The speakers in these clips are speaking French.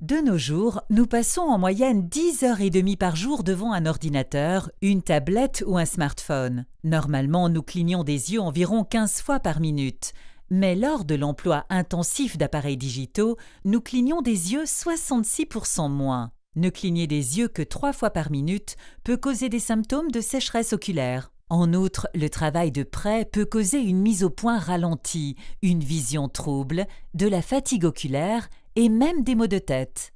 De nos jours, nous passons en moyenne 10h30 par jour devant un ordinateur, une tablette ou un smartphone. Normalement, nous clignons des yeux environ 15 fois par minute. Mais lors de l'emploi intensif d'appareils digitaux, nous clignons des yeux 66% moins. Ne cligner des yeux que 3 fois par minute peut causer des symptômes de sécheresse oculaire. En outre, le travail de près peut causer une mise au point ralentie, une vision trouble, de la fatigue oculaire et même des maux de tête.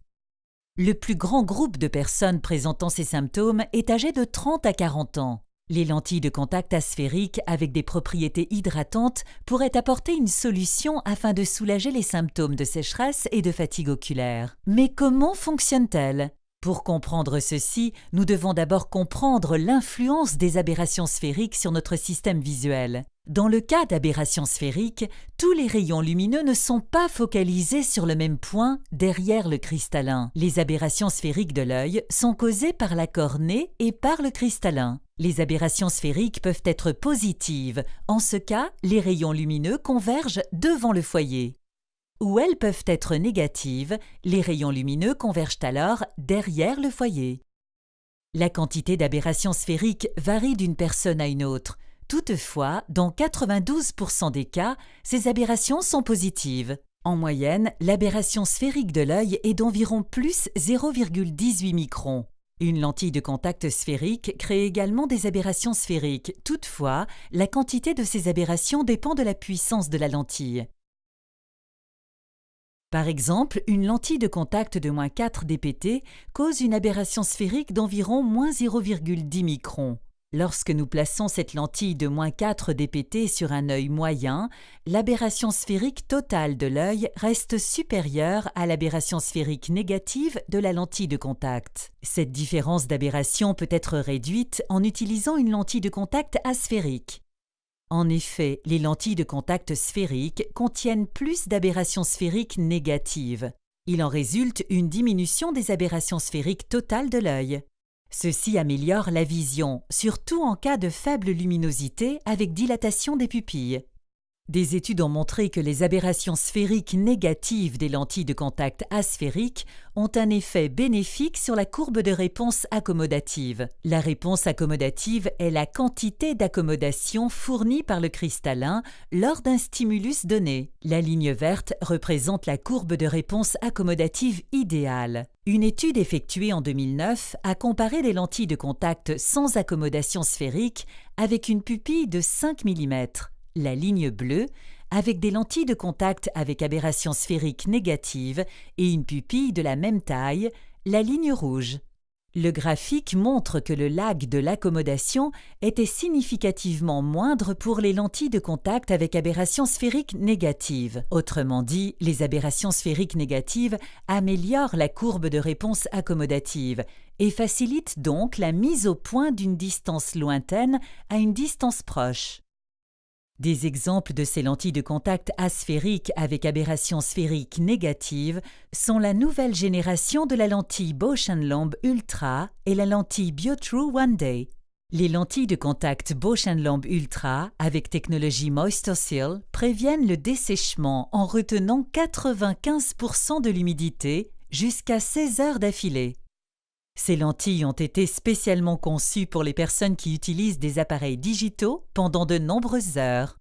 Le plus grand groupe de personnes présentant ces symptômes est âgé de 30 à 40 ans. Les lentilles de contact asphériques avec des propriétés hydratantes pourraient apporter une solution afin de soulager les symptômes de sécheresse et de fatigue oculaire. Mais comment fonctionnent-elles ? Pour comprendre ceci, nous devons d'abord comprendre l'influence des aberrations sphériques sur notre système visuel. Dans le cas d'aberrations sphériques, tous les rayons lumineux ne sont pas focalisés sur le même point derrière le cristallin. Les aberrations sphériques de l'œil sont causées par la cornée et par le cristallin. Les aberrations sphériques peuvent être positives. En ce cas, les rayons lumineux convergent devant le foyer. Ou elles peuvent être négatives, les rayons lumineux convergent alors derrière le foyer. La quantité d'aberrations sphériques varie d'une personne à une autre. Toutefois, dans 92% des cas, ces aberrations sont positives. En moyenne, l'aberration sphérique de l'œil est d'environ plus 0,18 microns. Une lentille de contact sphérique crée également des aberrations sphériques. Toutefois, la quantité de ces aberrations dépend de la puissance de la lentille. Par exemple, une lentille de contact de -4 dpt cause une aberration sphérique d'environ -0,10 microns. Lorsque nous plaçons cette lentille de -4 dpt sur un œil moyen, l'aberration sphérique totale de l'œil reste supérieure à l'aberration sphérique négative de la lentille de contact. Cette différence d'aberration peut être réduite en utilisant une lentille de contact asphérique. En effet, les lentilles de contact sphériques contiennent plus d'aberrations sphériques négatives. Il en résulte une diminution des aberrations sphériques totales de l'œil. Ceci améliore la vision, surtout en cas de faible luminosité avec dilatation des pupilles. Des études ont montré que les aberrations sphériques négatives des lentilles de contact asphériques ont un effet bénéfique sur la courbe de réponse accommodative. La réponse accommodative est la quantité d'accommodation fournie par le cristallin lors d'un stimulus donné. La ligne verte représente la courbe de réponse accommodative idéale. Une étude effectuée en 2009 a comparé des lentilles de contact sans accommodation sphérique avec une pupille de 5 mm. La ligne bleue, avec des lentilles de contact avec aberration sphérique négative et une pupille de la même taille, la ligne rouge. Le graphique montre que le lag de l'accommodation était significativement moindre pour les lentilles de contact avec aberration sphérique négative. Autrement dit, les aberrations sphériques négatives améliorent la courbe de réponse accommodative et facilitent donc la mise au point d'une distance lointaine à une distance proche. Des exemples de ces lentilles de contact asphériques avec aberration sphérique négative sont la nouvelle génération de la lentille Bausch & Lomb Ultra et la lentille BioTrue One Day. Les lentilles de contact Bausch & Lomb Ultra avec technologie Moisture-Seal préviennent le dessèchement en retenant 95% de l'humidité jusqu'à 16 heures d'affilée. Ces lentilles ont été spécialement conçues pour les personnes qui utilisent des appareils digitaux pendant de nombreuses heures.